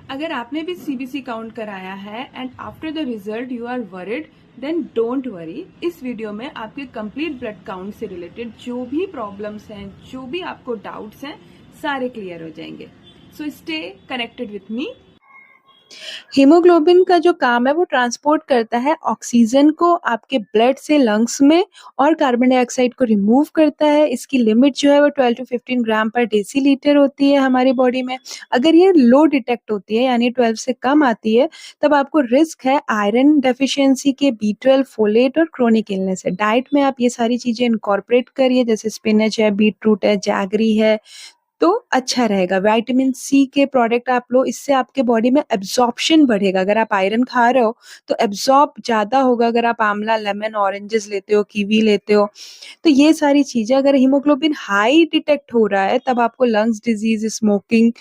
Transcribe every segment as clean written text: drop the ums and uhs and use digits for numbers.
अगर आपने भी सीबीसी काउंट कराया है and after the result you are worried, then don't worry. इस वीडियो में आपके कंप्लीट ब्लड काउंट से रिलेटेड जो भी प्रॉब्लम्स हैं, जो भी आपको डाउट्स हैं, सारे क्लियर हो जाएंगे। So stay connected with me. Haemoglobin का जो काम है वो ट्रांसपोर्ट करता है ऑक्सीजन को आपके ब्लड से लंग्स में और कार्बन डाइऑक्साइड को रिमूव करता है। इसकी लिमिट जो है वो 12 टू 15 ग्राम पर डेसीलीटर होती है हमारी बॉडी में। अगर ये लो डिटेक्ट होती है यानी 12 से कम आती है, तब आपको रिस्क है आयरन डेफिशिएंसी के, B12, फोलेट और क्रोनिक इलनेस है। डाइट में आप ये सारी चीजें इनकॉर्पोरेट करिए, जैसे स्पिनच है, बीटरूट है, जैगरी है, तो अच्छा रहेगा। विटामिन सी के प्रोडक्ट आप लो, इससे आपके बॉडी में एब्जॉर्प्शन बढ़ेगा। अगर आप आयरन खा रहे हो तो एब्जॉर्ब ज़्यादा होगा। अगर आप आंवला, लेमन, ऑरेंजेस लेते हो, कीवी लेते हो, तो ये सारी चीज़ें। अगर हीमोग्लोबिन हाई डिटेक्ट हो रहा है तब आपको लंग्स डिजीज, स्मोकिंग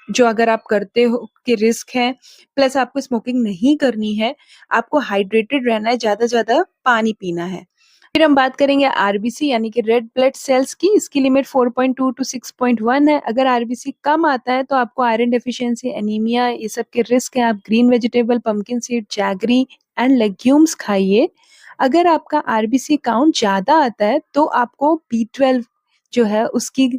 जो अगर आप करते हो के रिस्क है, प्लस आपको स्मोकिंग नहीं करनी है, आपको हाइड्रेटेड रहना है, ज़्यादा पानी पीना है। फिर हम बात करेंगे आरबीसी यानी कि रेड ब्लड सेल्स की। इसकी लिमिट 4.2 टू 6.1 है। अगर आरबीसी कम आता है तो आपको आयरन डेफिशिएंसी, एनीमिया, ये सब के रिस्क है। आप green vegetable, pumpkin seed, jaggery and legumes खाइए। अगर आपका आरबीसी काउंट ज़्यादा आता है तो आपको B12 जो है उसकी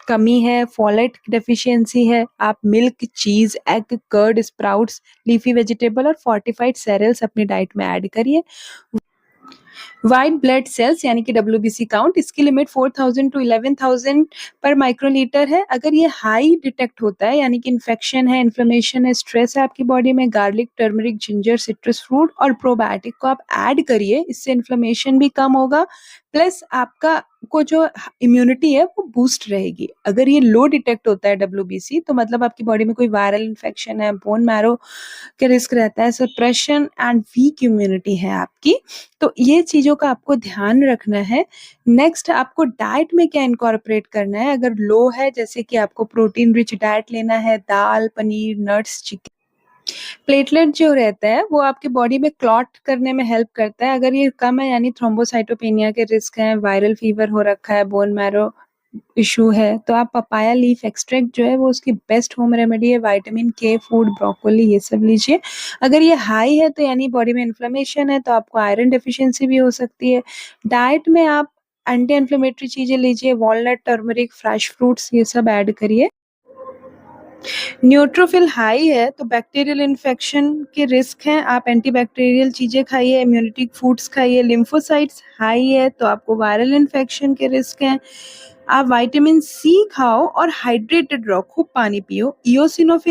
कमी है, फोलेट डेफिशिएंसी है। आप milk, cheese, egg, curd, sprouts, leafy vegetable और फोर्टिफाइड सेरेल्स अपनी डाइट में ऐड करिए। व्हाइट ब्लड सेल्स यानी कि WBC काउंट, इसकी लिमिट 4000 टू 11000 पर माइक्रोलीटर है। अगर ये हाई डिटेक्ट होता है यानी कि इन्फेक्शन है, इन्फ्लेमेशन है, स्ट्रेस है आपकी बॉडी में, garlic, turmeric, ginger, citrus fruit और प्रोबायोटिक को आप ऐड करिए। इससे इन्फ्लेमेशन भी कम होगा, प्लस आपका को जो इम्यूनिटी है वो बूस्ट रहेगी। अगर ये लो डिटेक्ट होता है WBC, तो मतलब आपकी बॉडी में कोई वायरल इन्फेक्शन है, बोन मैरो के रिस्क रहता है, सप्रेशन एंड वीक इम्यूनिटी है आपकी। तो ये चीज़ों का आपको ध्यान रखना है। नेक्स्ट आपको डाइट में क्या इनकॉर्पोरेट करना है। अगर लो है, जैसे कि आपको प्रोटीन रिच डाइट लेना है, दाल, पनीर, नट्स, चिकन। प्लेटलेट जो रहता है वो आपकी बॉडी में क्लॉट करने में हेल्प करता है। अगर ये कम है यानी थ्रोम्बोसाइटोपेनिया के रिस्क हैं, वायरल फीवर हो रखा है, बोन मैरो इशू है, तो आप पपाया लीफ एक्सट्रैक्ट जो है वो उसकी बेस्ट होम रेमेडी है। विटामिन के फूड, ब्रोकोली, ये सब लीजिए। अगर ये हाई है तो यानी बॉडी में इन्फ्लेमेशन है, तो आपको आयरन डेफिशिएंसी भी हो सकती है। डाइट में आप एंटी इन्फ्लेमेटरी चीजें लीजिए, वॉलनट, टर्मरिक, फ्रेश फ्रूट्स, ये सब ऐड करिए। न्यूट्रोफिल हाई है तो बैक्टीरियल इन्फेक्शन के रिस्क हैं, आप एंटीबैक्टीरियल चीजें खाइए, इम्यूनिटी फूड्स खाइए। लिम्फोसाइट्स हाई है तो आपको वायरल इन्फेक्शन के रिस्क हैं। आप विटामिन सी खाओ और हाइड्रेटेड रहो, खूब पानी पियो। इओसिनोफिल